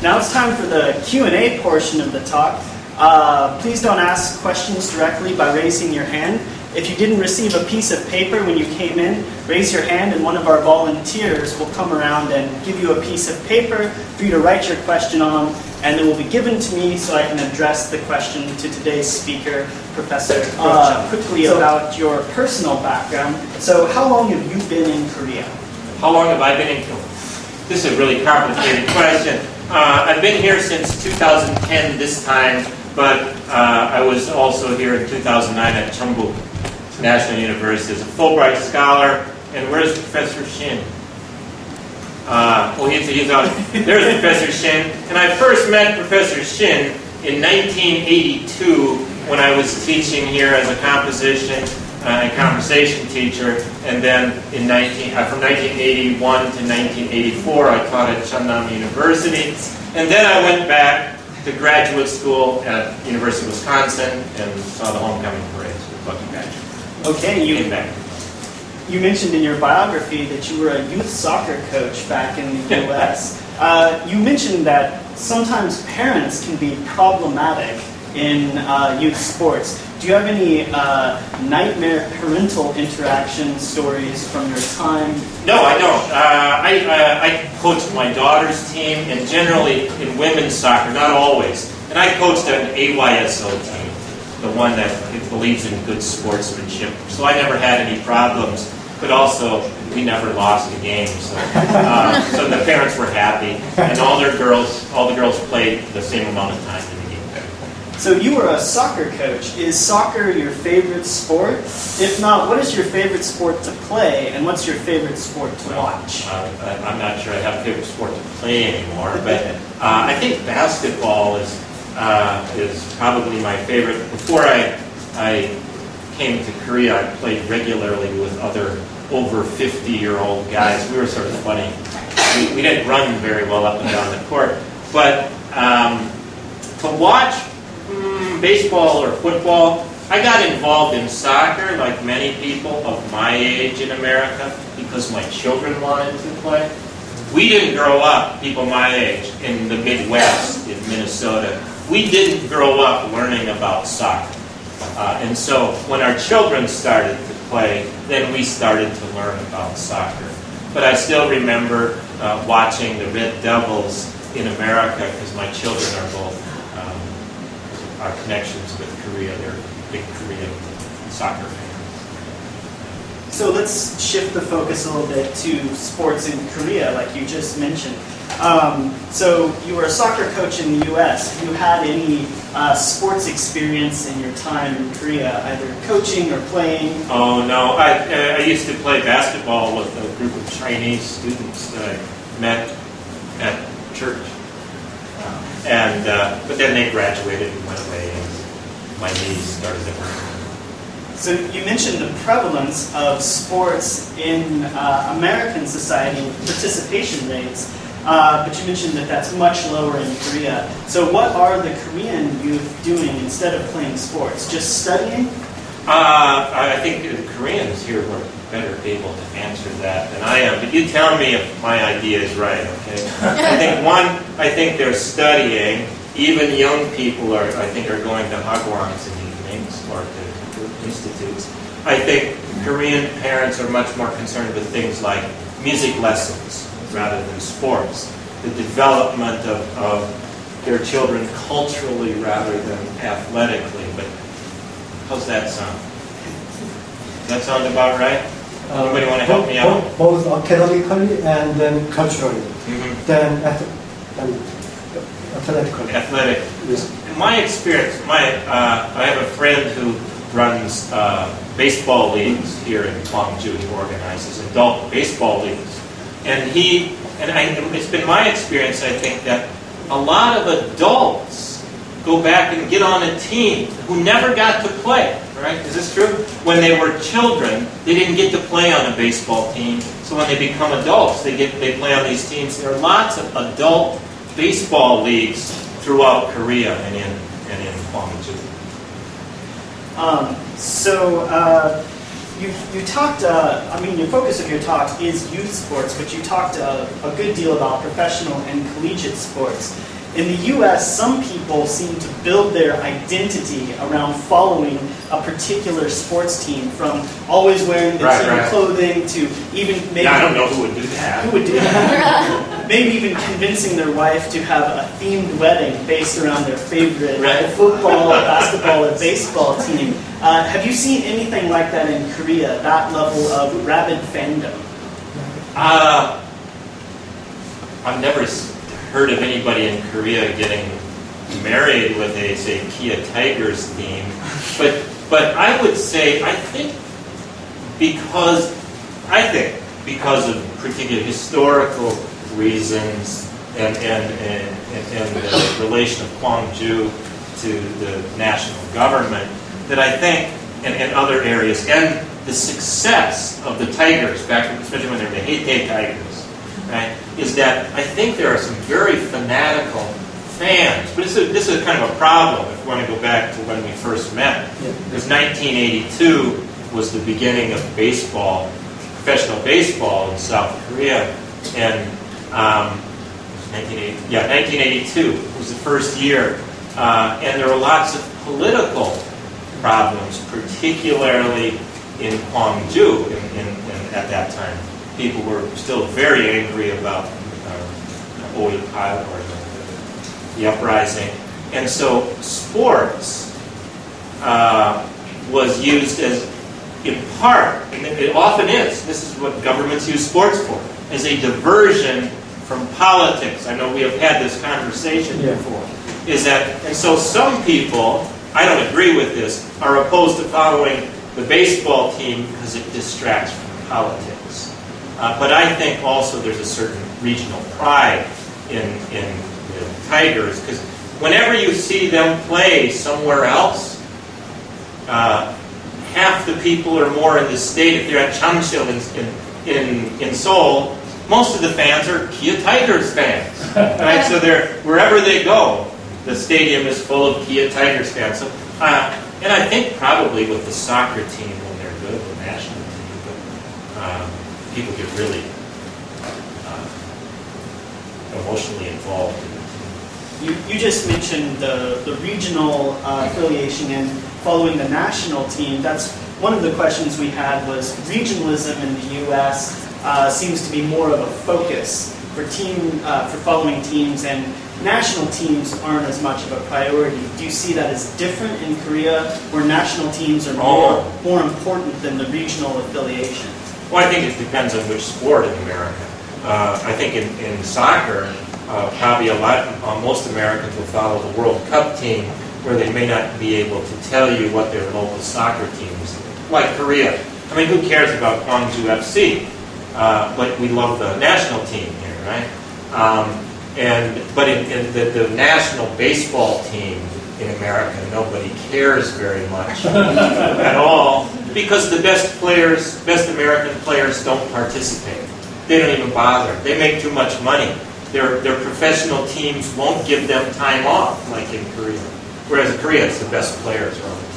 Now it's time for the Q&A portion of the talk. Please don't ask questions directly by raising your hand. If you didn't receive a piece of paper when you came in, raise your hand and one of our volunteers will come around and give you a piece of paper for you to write your question on, and it will be given to me so I can address the question to today's speaker, Professor Grotjohn. Quickly about your personal background. So how long have you been in Korea? How long have I been in Korea? This is a really complicated question. I've been here since 2010 this time, but I was also here in 2009 at Chonnam National University as a Fulbright scholar. And where's Professor Shin? He's out. There's Professor Shin. And I first met Professor Shin in 1982 when I was teaching here as a composition and conversation teacher. And then from 1981 to 1984, I taught at Chonnam University. And then I went back to graduate school at University of Wisconsin and saw the homecoming parade. So lucky graduate. Okay, Came back. You mentioned in your biography that you were a youth soccer coach back in the U.S. You mentioned that sometimes parents can be problematic in youth sports. Do you have any nightmare parental interaction stories from your time? No, I don't. I coached my daughter's team, and generally in women's soccer, not always. And I coached an AYSO team, the one that believes in good sportsmanship. So I never had any problems, but also we never lost a game. So, so the parents were happy, and all the girls played the same amount of time in the game. So you were a soccer coach. Is soccer your favorite sport? If not, what is your favorite sport to play, and what's your favorite sport to watch? I'm not sure I have a favorite sport to play anymore, but I think basketball is probably my favorite. Before I came to Korea, I played regularly with other over 50-year-old guys. We were sort of funny. We didn't run very well up and down the court. But to watch baseball or football, I got involved in soccer like many people of my age in America because my children wanted to play. We didn't grow up, people my age, in the Midwest, in Minnesota. We didn't grow up learning about soccer. And so when our children started to play, then we started to learn about soccer. But I still remember watching the Red Devils in America because my children are both our connections with Korea. They're big Korean soccer fans. So let's shift the focus a little bit to sports in Korea, like you just mentioned. So you were a soccer coach in the U.S. Have you had any sports experience in your time in Korea, either coaching or playing? Oh, no. I used to play basketball with a group of Chinese students that I met at church. But then they graduated and went away, and my knees started to hurt. So you mentioned the prevalence of sports in American society, participation rates. But you mentioned that that's much lower in Korea. So what are the Korean youth doing instead of playing sports? Just studying? I think the Koreans here were better able to answer that than I am. But you tell me if my idea is right, okay? I think they're studying. Even young people are going to hagwons in evenings or to institutes. I think Korean parents are much more concerned with things like music lessons rather than sports, the development of their children culturally rather than athletically. But how's that sound? Does that sound about right? Anybody want to help me out? Both academically and then culturally, then athletically. Athletic. Yes. In my experience, I have a friend who runs baseball leagues here in Gwangju. He organizes adult baseball leagues. And it's been my experience, I think, that a lot of adults go back and get on a team who never got to play, right? Is this true? When they were children, they didn't get to play on a baseball team. So when they become adults, they play on these teams. There are lots of adult baseball leagues throughout Korea and in Gwangju. you talked, I mean, your focus of your talk is youth sports, but you talked a good deal about professional and collegiate sports. In the U.S., some people seem to build their identity around following a particular sports team, from always wearing the team clothing to even maybe... Yeah, I don't know who would do that. Who would do that? Maybe even convincing their wife to have a themed wedding based around their favorite football, basketball, or baseball team. Have you seen anything like that in Korea, that level of rabid fandom? I've never heard of anybody in Korea getting married with a, say, Kia Tigers theme, but I would say I think because of particular historical reasons and the relation of Gwangju to the national government, that I think, and other areas, and the success of the Tigers, especially when they're the Haedae Tigers, right, is that I think there are some very fanatical fans. But this is kind of a problem if we want to go back to when we first met. Because 1982 was the beginning of baseball, professional baseball in South Korea. And 1982 was the first year. And there were lots of political problems, particularly in Gwangju at that time. People were still very angry about Oipal, or the uprising. And so sports was used as, in part, and it often is, this is what governments use sports for, as a diversion from politics. I know we have had this conversation before. Is that, and so some people, I don't agree with this, are opposed to following the baseball team because it distracts from politics. But I think also there's a certain regional pride in the Tigers, because whenever you see them play somewhere else, half the people or more in the state, if they're at Changsil in Seoul, most of the fans are Kia Tigers fans. Right? So they're, wherever they go, the stadium is full of Kia Tigers fans. So, and I think probably with the soccer team when they're good, the national team, but people get really emotionally involved in the team. You just mentioned the regional affiliation and following the national team. That's one of the questions we had, was regionalism in the U.S. Seems to be more of a focus for following teams, and national teams aren't as much of a priority. Do you see that as different in Korea, where national teams are more important than the regional affiliation? Well, I think it depends on which sport in America. I think in soccer, probably most Americans will follow the World Cup team, where they may not be able to tell you what their local soccer team is. Like Korea. I mean, who cares about Gwangju FC? But we love the national team here, right? But in the national baseball team in America, nobody cares very much at all, because the best American players don't participate. They don't even bother. They make too much money. Their professional teams won't give them time off, like in Korea. Whereas in Korea, it's the best players are on the team.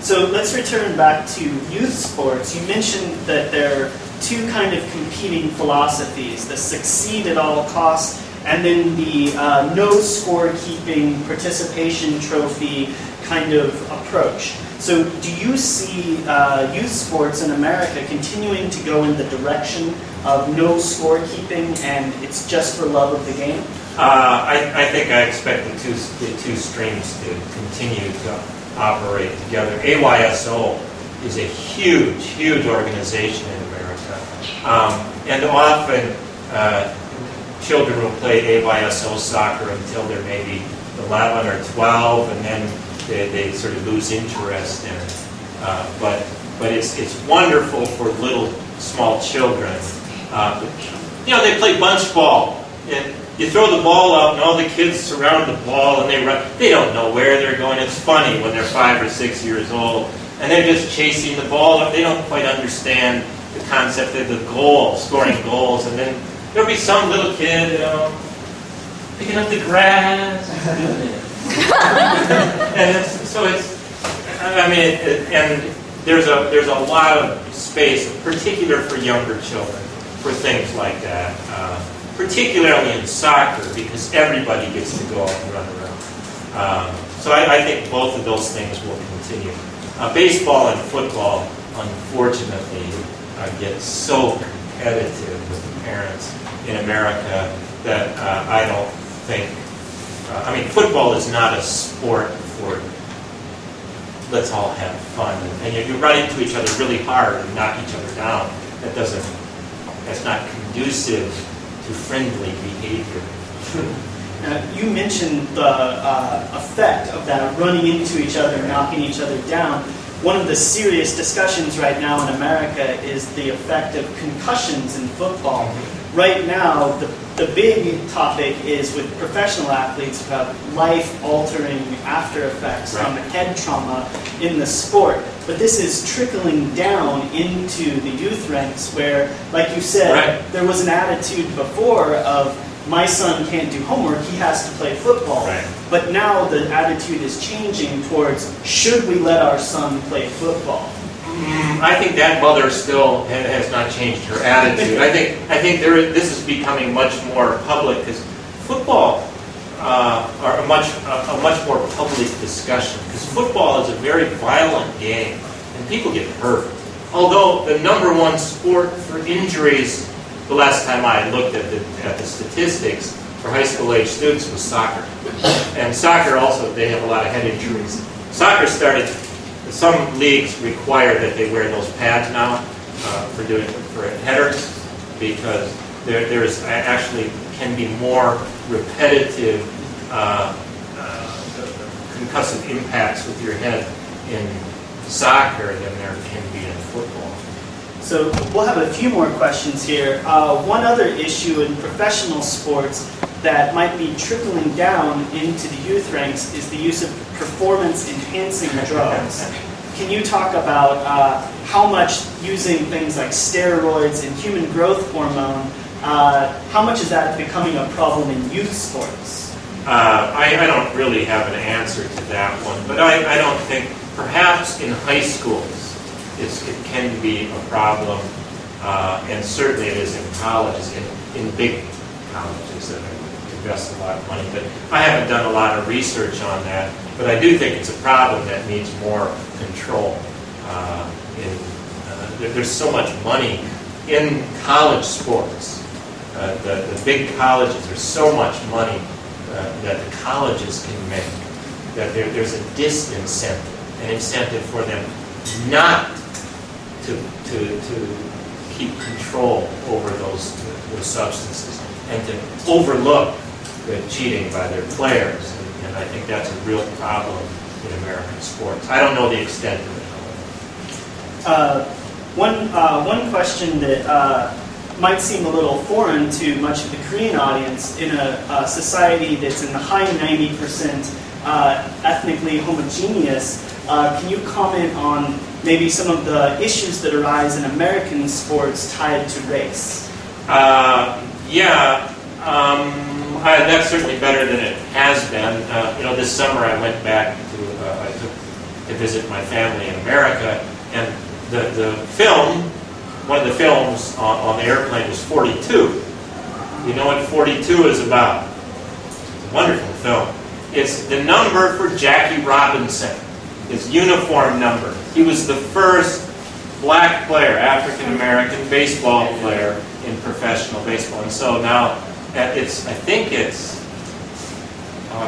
So let's return back to youth sports. You mentioned that there are two kind of competing philosophies: the succeed at all costs, and then the no scorekeeping participation trophy kind of approach. So do you see youth sports in America continuing to go in the direction of no scorekeeping and it's just for love of the game? I think I expect the two streams to continue to operate together. AYSO is a huge organization in America. And often children will play AYSO soccer until they're maybe 11 or 12, and then they sort of lose interest in it. But it's wonderful for little small children. They play bunch ball. And you throw the ball out, and all the kids surround the ball, and they run. They don't know where they're going. It's funny when they're 5 or 6 years old, and they're just chasing the ball. They don't quite understand the concept of the goal, scoring goals. And then there'll be some little kid, picking up the grass. And there's a lot of space, particular for younger children, for things like that. Particularly in soccer, because everybody gets to go out and run around. So I think both of those things will continue. Baseball and football, unfortunately, get so competitive with the parents in America that I don't think. I mean, football is not a sport for let's all have fun, and you run into each other really hard and knock each other down. That's not conducive to friendly behavior. You mentioned the effect of that running into each other, knocking each other down. One of the serious discussions right now in America is the effect of concussions in football. Right now, the big topic is with professional athletes about life-altering after effects from head trauma in the sport. But this is trickling down into the youth ranks where, like you said, there was an attitude before of, my son can't do homework, he has to play football. Right. But now the attitude is changing towards, should we let our son play football? I think that mother still has not changed her attitude. I think this is becoming much more public because football are a much more public discussion because football is a very violent game and people get hurt. Although the number one sport for injuries, the last time I looked at the statistics for high school age students was soccer, and soccer also they have a lot of head injuries. Soccer started. Some leagues require that they wear those pads now for headers because there's actually can be more repetitive concussive impacts with your head in soccer than there can be in football. So we'll have a few more questions here. One other issue in professional sports that might be trickling down into the youth ranks is the use of performance-enhancing drugs. Can you talk about how much using things like steroids and human growth hormone, how much is that becoming a problem in youth sports? I don't really have an answer to that one, but I don't think, perhaps in high schools, it can be a problem, and certainly it is in colleges, in big colleges that invest a lot of money. But I haven't done a lot of research on that, but I do think it's a problem that needs more control. There's so much money in college sports. The big colleges, there's so much money that the colleges can make that there's a disincentive, an incentive for them not to keep control over those substances and to overlook the cheating by their players. And I think that's a real problem in American sports. I don't know the extent of it, however. One question that might seem a little foreign to much of the Korean audience, in a society that's in the high 90% ethnically homogeneous, can you comment on maybe some of the issues that arise in American sports tied to race? That's certainly better than it has been. This summer I went back to visit my family in America, and the film, one of the films on the airplane was 42. You know what 42 is about? It's a wonderful film. It's the number for Jackie Robinson, his uniform number. He was the first black player, African-American baseball player in professional baseball. And so now, I've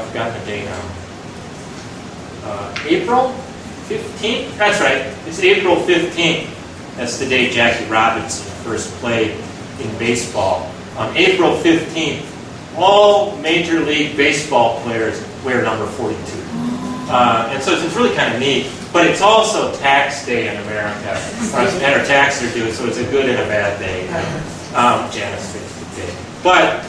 forgotten the day now. April 15th? That's right. It's April 15th. That's the day Jackie Robinson first played in baseball. On April 15th, all Major League Baseball players wear number 42. And so it's really kind of neat. But it's also tax day in America. Our taxes are due, so it's a good and a bad day. Janice fixed the day. But,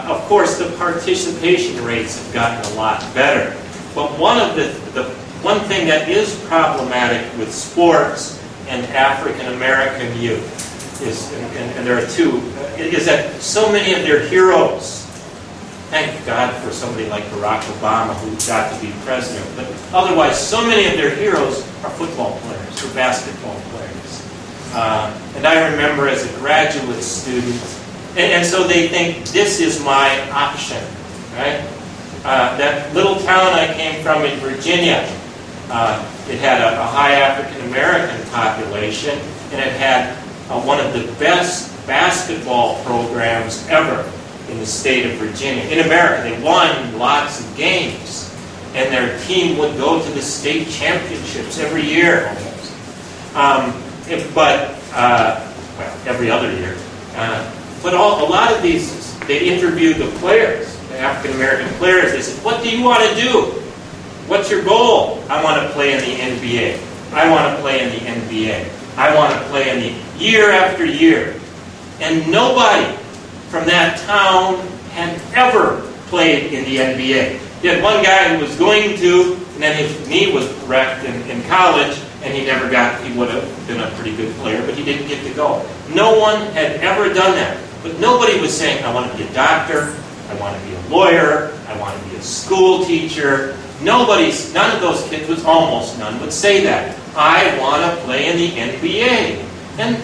of course, the participation rates have gotten a lot better. But one thing that is problematic with sports and African-American youth is, and there are two, is that so many of their heroes Thank God for somebody like Barack Obama who got to be president. But otherwise, so many of their heroes are football players or basketball players. And I remember as a graduate student, and so they think this is my option, right? That little town I came from in Virginia, it had a high African American population, and it had one of the best basketball programs ever in the state of Virginia. In America, they won lots of games, and their team would go to the state championships every year almost. Well, every other year. But a lot of these, they interviewed the players, the African American players. They said, "What do you want to do? What's your goal?" "I want to play in the NBA. I want to play in the NBA. I want to play in the year after year." And nobody from that town had ever played in the NBA. You had one guy who was going to, and then his knee was wrecked in college, and he never got, he would have been a pretty good player, but he didn't get to go. No one had ever done that. But nobody was saying, "I want to be a doctor, I want to be a lawyer, I want to be a school teacher." None of those kids, almost none, would say that. "I want to play in the NBA." And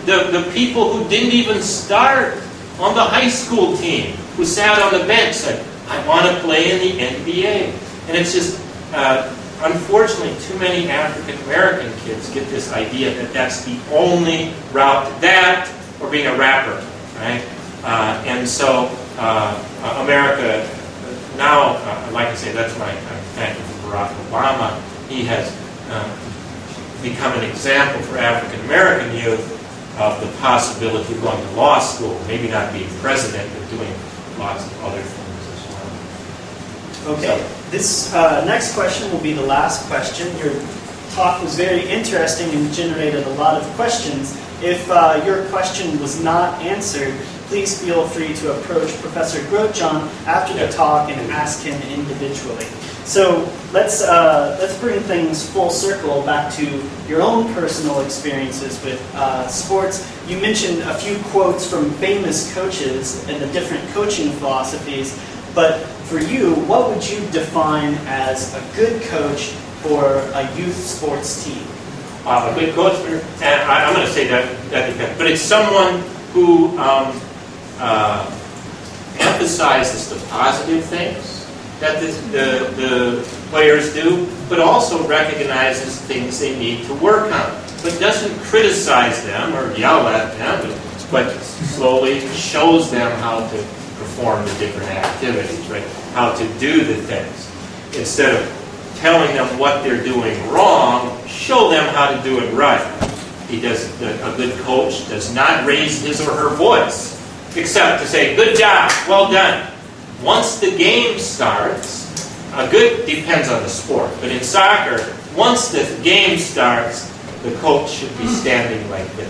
the people who didn't even start on the high school team, who sat on the bench, said, "I want to play in the NBA." And it's just, unfortunately, too many African American kids get this idea that that's the only route to that, or being a rapper, right? And so America now, like I say, that's why I'm thankful for Barack Obama. He has become an example for African American youth of the possibility of going to law school, maybe not being president, but doing lots of other things as well. Okay, this next question will be the last question. Your talk was very interesting and generated a lot of questions. If your question was not answered, please feel free to approach Professor Grotjohn after the talk and ask him individually. So let's bring things full circle back to your own personal experiences with sports. You mentioned a few quotes from famous coaches and the different coaching philosophies, but for you, what would you define as a good coach for a youth sports team? A good coach, and I'm going to say that depends, but it's someone who emphasizes the positive things that the players do, but also recognizes things they need to work on, but doesn't criticize them or yell at them, but slowly shows them how to perform the different activities, right? How to do the things. Instead of telling them what they're doing wrong, show them how to do it right. A good coach does not raise his or her voice, except to say, "Good job, well done." Once the game starts, good depends on the sport, but in soccer, once the game starts, the coach should be standing like this,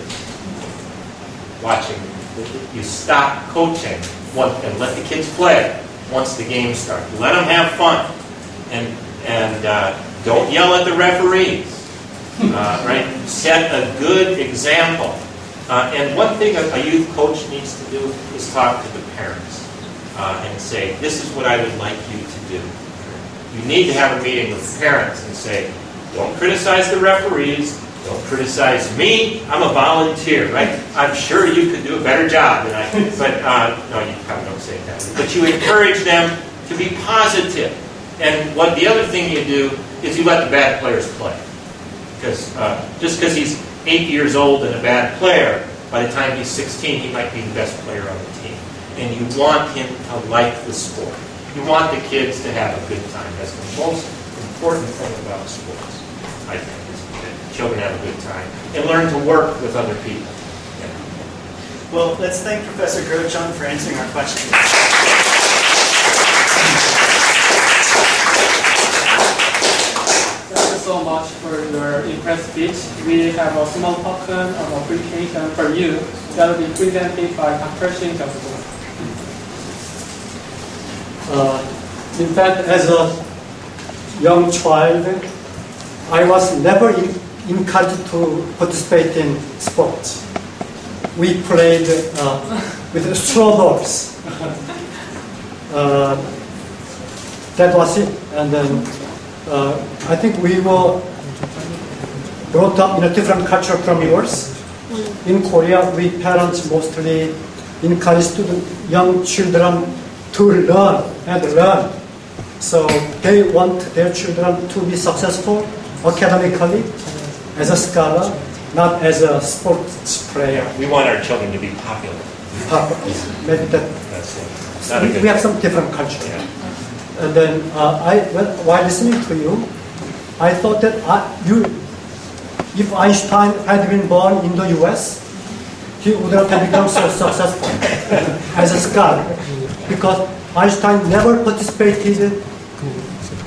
watching. You stop coaching and let the kids play once the game starts. Let them have fun, and don't yell at the referees. Right? Set a good example. And one thing a youth coach needs to do is talk to the parents and say, "This is what I would like you to do." You need to have a meeting with parents and say, "Don't criticize the referees. Don't criticize me. I'm a volunteer, right? I'm sure you could do a better job than I can." But no, you probably don't say that. But you encourage them to be positive. And the other thing you do is you let the bad players play. Because just because he's 8 years old and a bad player, by the time he's 16, he might be the best player on the team. And you want him to like the sport. You want the kids to have a good time. That's the most important thing about sports, I think, is that children have a good time and learn to work with other people. Yeah. Well, let's thank Professor Grotjohn for answering our questions. Thank you so much for your impressive speech. We have a small token of appreciation for you that will be presented by Dr. Shin Jung-soo. In fact, as a young child, I was never encouraged to participate in sports. We played with straw balls. that was it. And then I think we were brought up in a different culture from yours. In Korea, we parents mostly encourage young children to learn and learn. So they want their children to be successful academically as a scholar, not as a sports player. We want our children to be popular. Maybe that. That's not a good We have some different culture. Yeah. And then while listening to you, I thought that if Einstein had been born in the U.S., he would have become so successful as a scholar, because Einstein never participated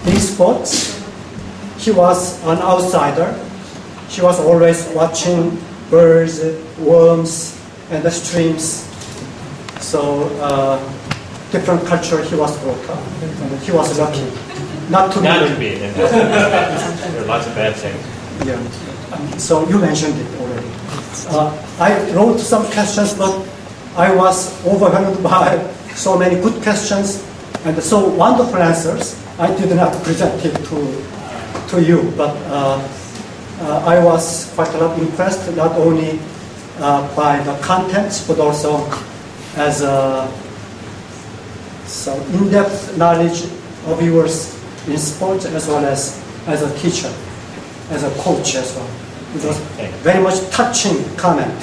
in sports. He was an outsider. He was always watching birds, worms, and the streams. So different culture he was brought up. And he was lucky not to be. There are lots of bad things. Yeah. So you mentioned it already. I wrote some questions, but I was overwhelmed by so many good questions and so wonderful answers. I did not present it to you, but I was quite a lot impressed, not only by the contents, but also as some in-depth knowledge of yours in sports, as well as a teacher, as a coach as well. It was very much touching comment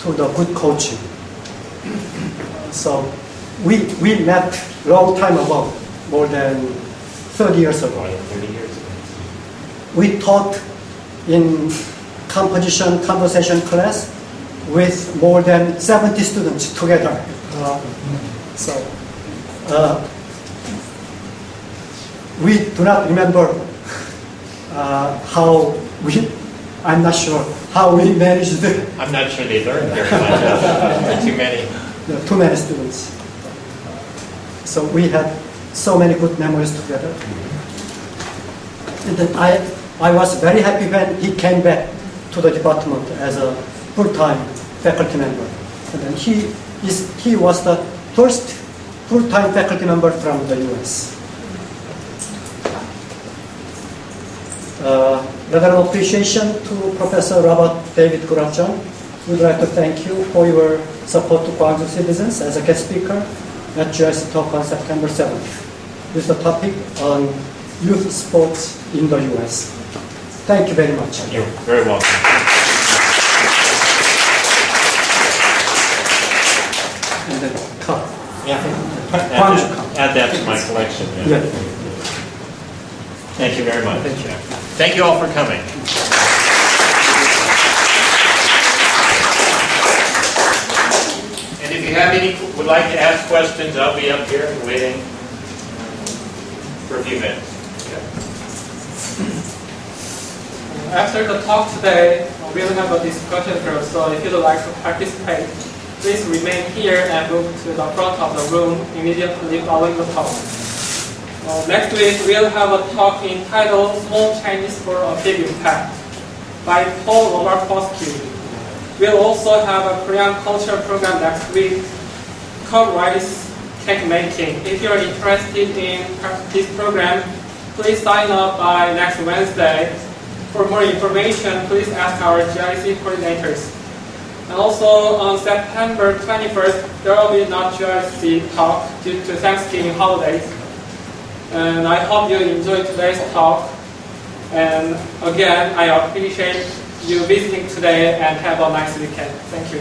to the good coaching. So we met long time ago, more than 30 years ago. More than 30 years ago. We taught in composition conversation class with more than 70 students together. We do not remember I'm not sure how we managed it. I'm not sure they learned very much. Too many. Too many students. So we had so many good memories together. And then I was very happy when he came back to the department as a full-time faculty member. And then he was the first full-time faculty member from the US. Letter of appreciation to Professor Robert David Grotjohn. We'd like to thank you for your support to Gwangju citizens as a guest speaker at GIC talk on September 7th with the topic on youth sports in the US. Thank you very much. You're very welcome. And then cup. Yeah. Gwangju cup. Add that to my collection. Yeah. Yeah. Thank you very much. Thank you. Thank you all for coming. And if you would like to ask questions, I'll be up here waiting for a few minutes. After the talk today, we'll have a discussion group, so if you'd like to participate, please remain here and move to the front of the room immediately following the talk. Next week, we'll have a talk entitled Small Chinese for a Big Impact by Paul Omar-Posky. We'll also have a Korean culture program next week called Rice Cake Making. If you're interested in this program, please sign up by next Wednesday. For more information, please ask our GIC coordinators. And also on September 21st, there will be not GIC talk due to Thanksgiving holidays. And I hope you enjoyed today's talk. And again, I appreciate you visiting today and have a nice weekend. Thank you.